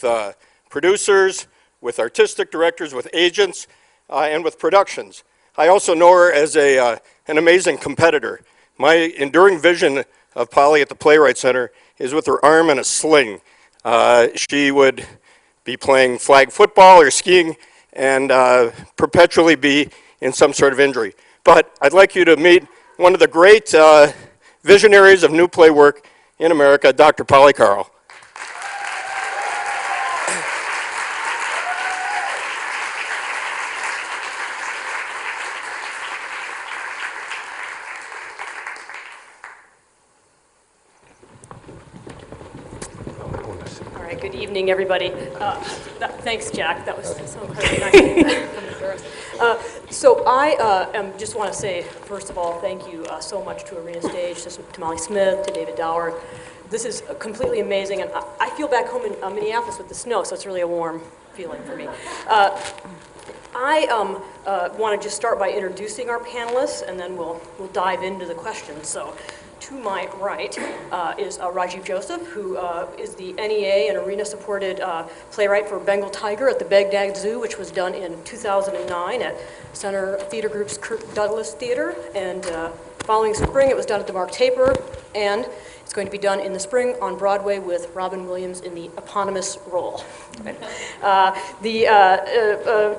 with producers, with artistic directors, with agents, and with productions. I also know her as an amazing competitor. My enduring vision of Polly at the Playwright Center is with her arm in a sling. She would be playing flag football or skiing and perpetually be in some sort of injury. But I'd like you to meet one of the great visionaries of NewPlay work in America, Dr. Polly Carl. Good evening, everybody. Thanks, Jack. That was so incredibly nice. So I just want to say, first of all, thank you so much to Arena Stage, to Molly Smith, to David Dower. This is completely amazing, and I feel back home in Minneapolis with the snow, so it's really a warm feeling for me. I want to just start by introducing our panelists, and then we'll dive into the questions. So, to my right is Rajiv Joseph, who is the NEA and Arena-supported playwright for Bengal Tiger at the Baghdad Zoo, which was done in 2009 at Center Theater Group's Kirk Douglas Theater. And following spring, it was done at the Mark Taper, and it's going to be done in the spring on Broadway with Robin Williams in the eponymous role.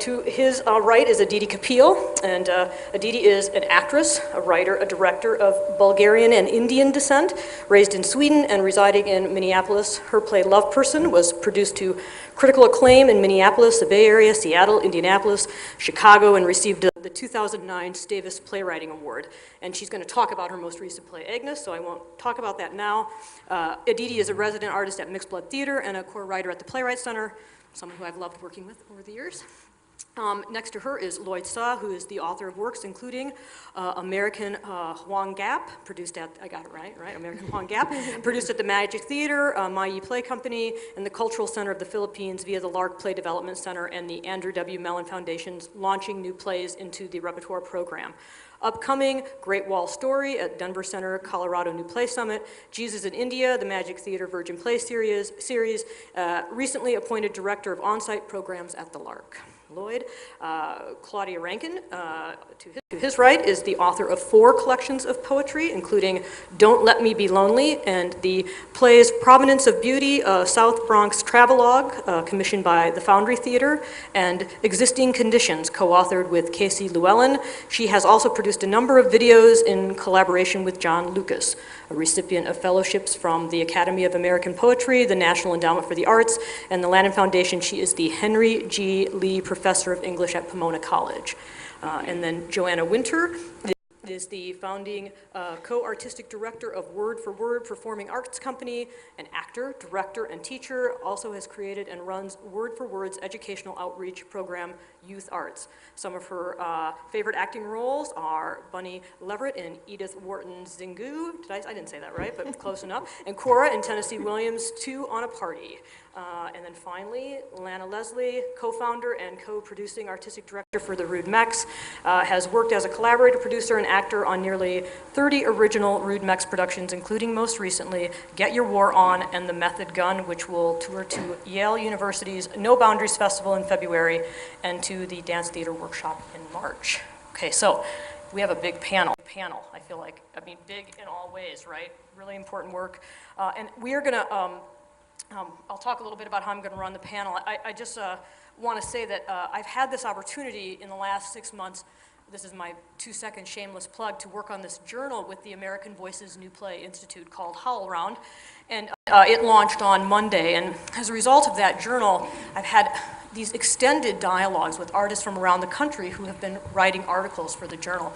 To his right is Aditi Kapil, and Aditi is an actress, a writer, a director of Bulgarian and Indian descent, raised in Sweden and residing in Minneapolis. Her play Love Person was produced to critical acclaim in Minneapolis, the Bay Area, Seattle, Indianapolis, Chicago, and received the 2009 Stavis Playwriting Award. And she's going to talk about her most recent play, Agnes, so I won't talk about that now. Aditi is a resident artist at Mixed Blood Theater and a core writer at the Playwright Center, someone who I've loved working with over the years. Next to her is Lloyd, who is the author of works including American Huang Gap, produced at, I got it right, American Huang Gap, produced at the Magic Theater, Mai Play Company, and the Cultural Center of the Philippines via the Lark Play Development Center and the Andrew W. Mellon Foundation's launching new plays into the repertoire program. Upcoming, Great Wall Story at Denver Center, Colorado New Play Summit, Jesus in India, the Magic Theater Virgin Play series recently appointed Director of On-Site Programs at the Lark. Lloyd. Claudia Rankine, to his right, is the author of 4 collections of poetry, including Don't Let Me Be Lonely and the plays Provenance of Beauty, South Bronx Travelogue, commissioned by the Foundry Theater, and Existing Conditions, co-authored with Casey Llewellyn. She has also produced a number of videos in collaboration with John Lucas, a recipient of fellowships from the Academy of American Poetry, the National Endowment for the Arts, and the Lannan Foundation. She is the Henry G. Lee Professor of English at Pomona College. And then Joanne Winter is the founding co-artistic director of Word for Word Performing Arts Company, an actor, director, and teacher, also has created and runs Word for Word's educational outreach program, Youth Arts. Some of her favorite acting roles are Bunny Leverett in Edith Wharton's Zingu, I didn't say that right, but close enough, and Cora in Tennessee Williams' Two on a Party. And then finally, Lana Lesely, co-founder and co-producing artistic director for the Rude Mex, has worked as a collaborator, producer, and actor on nearly 30 original Rude Mex productions, including most recently Get Your War On and The Method Gun, which will tour to Yale University's No Boundaries Festival in February and to the Dance Theater Workshop in March. Okay, so we have a big panel. I feel like, big in all ways, right? Really important work. And we are gonna, I'll talk a little bit about how I'm going to run the panel. I just want to say that I've had this opportunity in the last 6 months, this is my 2-second shameless plug, to work on this journal with the American Voices New Play Institute called HowlRound. And it launched on Monday. And as a result of that journal, I've had these extended dialogues with artists from around the country who have been writing articles for the journal.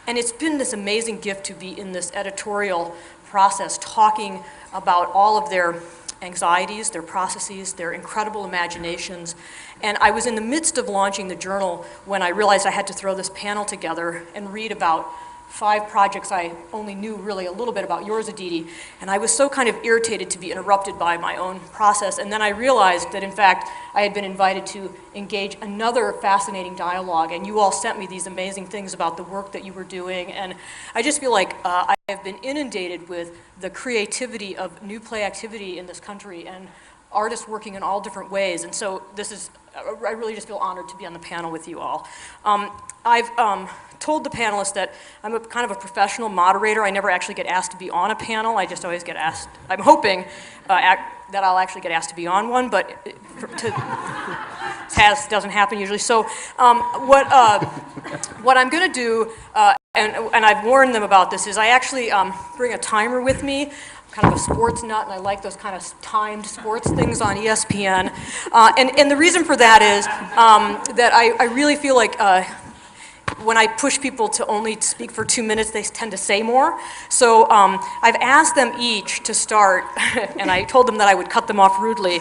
And it's been this amazing gift to be in this editorial process, talking about all of their anxieties, their processes, their incredible imaginations. And I was in the midst of launching the journal when I realized I had to throw this panel together and read about 5 projects I only knew really a little bit about, yours, Aditi, and I was so kind of irritated to be interrupted by my own process. And then I realized that, in fact, I had been invited to engage another fascinating dialogue, and you all sent me these amazing things about the work that you were doing, and I just feel like I have been inundated with the creativity of new play activity in this country, and artists working in all different ways, and so this is, I really just feel honored to be on the panel with you all. I've told the panelists that I'm a kind of a professional moderator. I never actually get asked to be on a panel. I just always get asked, I'm hoping that I'll actually get asked to be on one, but doesn't happen usually. So what I'm gonna do, and I've warned them about this, is I actually bring a timer with me. I'm kind of a sports nut, and I like those kind of timed sports things on ESPN. And the reason for that is that I really feel like when I push people to only speak for 2 minutes, they tend to say more. So I've asked them each to start, and I told them that I would cut them off rudely,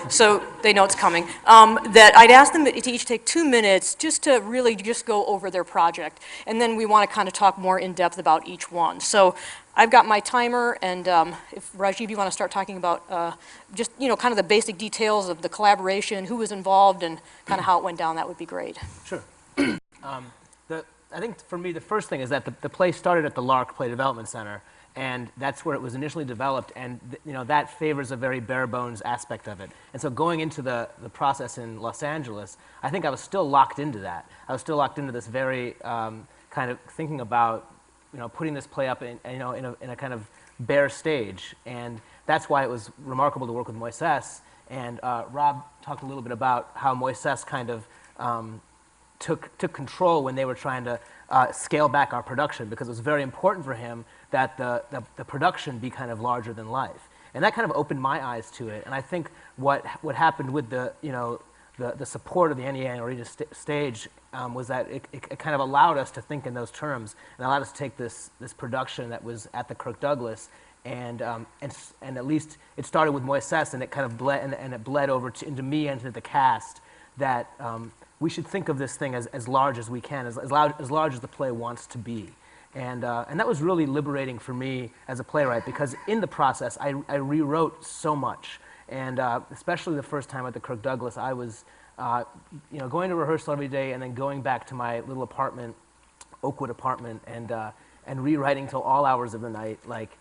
so they know it's coming, that I'd ask them to each take 2 minutes just to really just go over their project. And then we want to kind of talk more in depth about each one. So I've got my timer, and if Rajiv, you want to start talking about just, kind of the basic details of the collaboration, who was involved, and kind of how it went down, that would be great. Sure. I think for me, the first thing is that the play started at the Lark Play Development Center, and that's where it was initially developed, and that favors a very bare bones aspect of it. And so going into the process in Los Angeles, I think I was still locked into that. I was still locked into this very kind of thinking about putting this play up in a kind of bare stage, and that's why it was remarkable to work with Moises. And Rob talked a little bit about how Moises kind of took control when they were trying to scale back our production, because it was very important for him that the production be kind of larger than life. And that kind of opened my eyes to it. And I think what happened with the support of the NEA and Orita stage was that it kind of allowed us to think in those terms, and allowed us to take this production that was at the Kirk Douglas, and at least it started with Moises, and it kind of bled over into me and to the cast, that we should think of this thing as large as we can, as large as the play wants to be. And that was really liberating for me as a playwright, because in the process, I rewrote so much. And especially the first time at the Kirk Douglas, I was going to rehearsal every day and then going back to my little apartment, Oakwood apartment, and rewriting till all hours of the night, like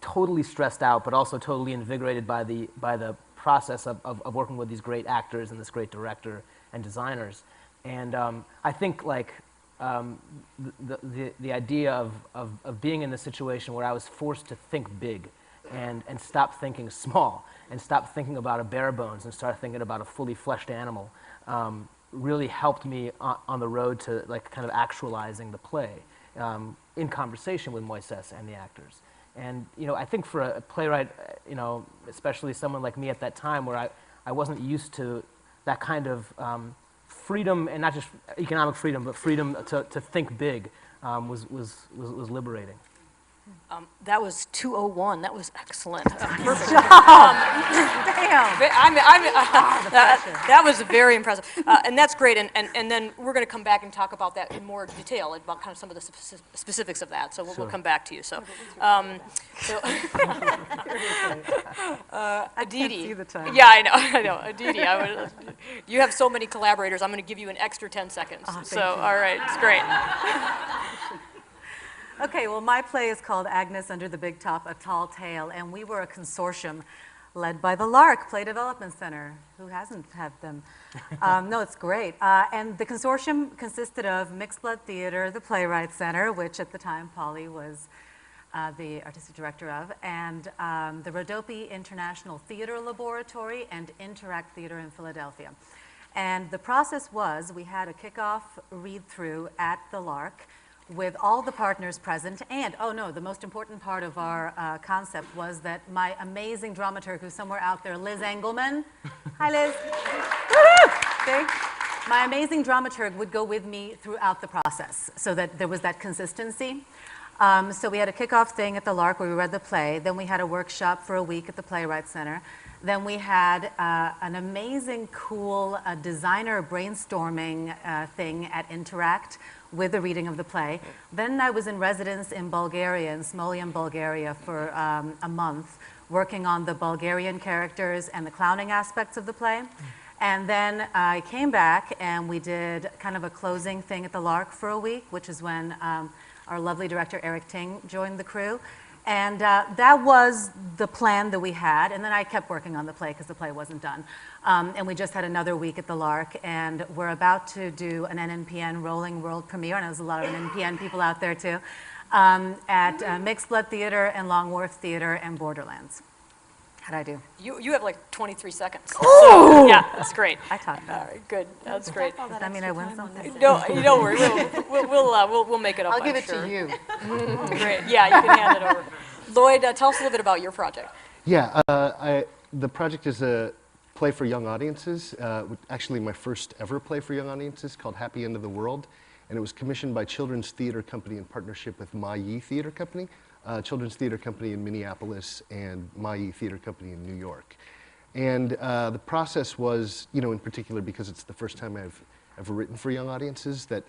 totally stressed out, but also totally invigorated by the process of working with these great actors and this great director and designers. And I think the idea of being in this situation where I was forced to think big and stop thinking small, and stop thinking about a bare bones and start thinking about a fully fleshed animal, really helped me on the road to kind of actualizing the play in conversation with Moises and the actors. And I think for a playwright, especially someone like me at that time, where I wasn't used to that kind of freedom, and not just economic freedom, but freedom to think big, was liberating. That was 2:01. That was excellent. Perfect. That was very impressive, and that's great. And then we're going to come back and talk about that in more detail, about kind of some of the specifics of that. So we'll come back to you. So, Aditi. See the time. Yeah, I know. Aditi, you have so many collaborators. I'm going to give you an extra 10 seconds. So, all right, it's great. Okay, well, my play is called Agnes Under the Big Top, A Tall Tale, and we were a consortium led by the Lark Play Development Center. Who hasn't had them? No, it's great. And the consortium consisted of Mixed Blood Theater, the Playwright Center, which at the time Polly was the artistic director of, and the Rodopi International Theater Laboratory and Interact Theater in Philadelphia. And the process was, we had a kickoff read-through at the Lark with all the partners present, and, oh no, the most important part of our concept was that my amazing dramaturg, who's somewhere out there, Liz Engelman. Hi, Liz. Okay. My amazing dramaturg would go with me throughout the process, so that there was that consistency. So we had a kickoff thing at the Lark where we read the play, then we had a workshop for a week at the Playwright Center, then we had an amazing, cool designer brainstorming thing at Interact with the reading of the play. Then I was in residence in Bulgaria, in Smolyan, Bulgaria, for a month, working on the Bulgarian characters and the clowning aspects of the play. And then I came back and we did kind of a closing thing at the Lark for a week, which is when our lovely director Eric Ting joined the crew. And that was the plan that we had. And then I kept working on the play because the play wasn't done. And we just had another week at the Lark. And we're about to do an NNPN rolling world premiere. And there's a lot of NNPN people out there too. At Mixed Blood Theater and Long Wharf Theater and Borderlands. How'd I do? You have like 23 seconds. So, yeah, that's great. I talked All about it. right, good. That's great. Does that mean I win something? No, you don't worry. We'll make it up. I'll give I'm it sure. to you. Great. Yeah, you can hand it over. Lloyd, tell us a little bit about your project. Yeah, the project is a play for young audiences. Actually, my first ever play for young audiences called Happy End of the World. And it was commissioned by Children's Theater Company in partnership with Ma Yi Theater Company, Children's Theater Company in Minneapolis and Ma Yi Theater Company in New York. And the process was, in particular because it's the first time I've ever written for young audiences, that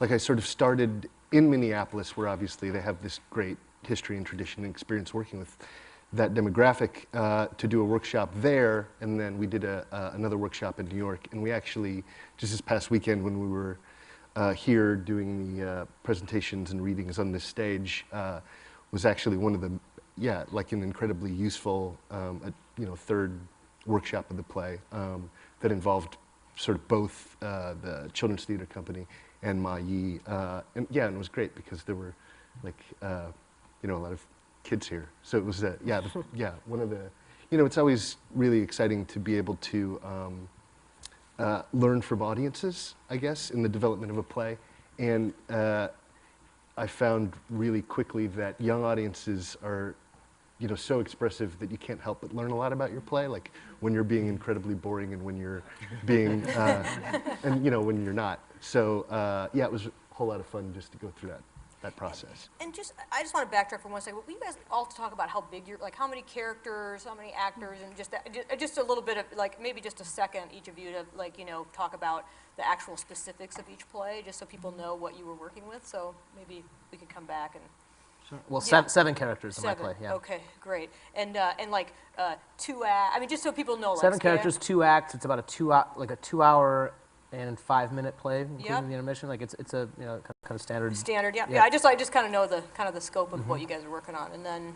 like I sort of started in Minneapolis, where obviously they have this great history and tradition and experience working with that demographic, to do a workshop there, and then we did another workshop in New York. And we actually, just this past weekend when we were here doing the presentations and readings on this stage, was actually one of the, like an incredibly useful, third workshop of the play that involved sort of both the Children's Theater Company and Ma Yi. And it was great because there were like, a lot of kids here. So it was, one of the, it's always really exciting to be able to learn from audiences, I guess, in the development of a play. And I found really quickly that young audiences are, so expressive that you can't help but learn a lot about your play, like when you're being incredibly boring and when you're being, and when you're not. So it was a whole lot of fun just to go through that process. And I just want to backtrack for one second. Will you guys all talk about how big you're, like how many characters, how many actors, and just a little bit of, like maybe just a second, each of you to talk about the actual specifics of each play, just so people know what you were working with. So maybe we could come back and. Sure. Well, seven characters in my play, yeah. Okay, great. And like just so people know. Seven characters, 2 acts. It's about a 2-hour and 5-minute play, including the intermission. Like it's a kind of standard. Standard, yeah. Yeah, I just kind of know the scope of what you guys are working on, and then.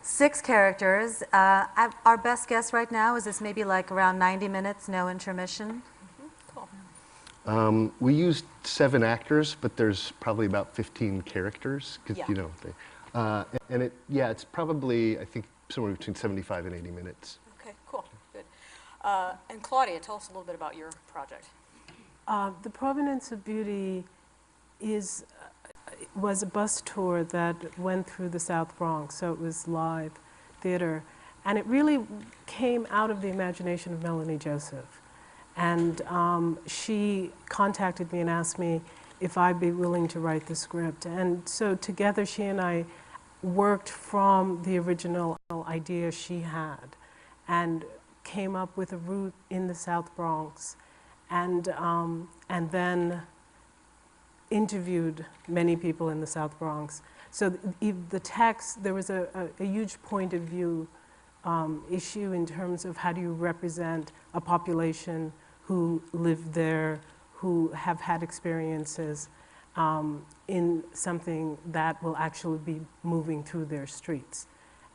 6 characters. Our best guess right now is this maybe like around 90 minutes, no intermission. Cool. We used 7 actors, but there's probably about 15 characters, because it's probably, I think, somewhere between 75 and 80 minutes. Okay, cool, good. And Claudia, tell us a little bit about your project. The Provenance of Beauty was a bus tour that went through the South Bronx, so it was live theater. And it really came out of the imagination of Melanie Joseph. And she contacted me and asked me if I'd be willing to write the script. And so together she and I worked from the original idea she had and came up with a route in the South Bronx. And then interviewed many people in the South Bronx. So the text, there was a huge point of view issue in terms of how do you represent a population who live there, who have had experiences in something that will actually be moving through their streets.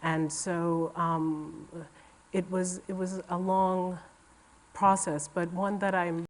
And so it was a long process, but one that I'm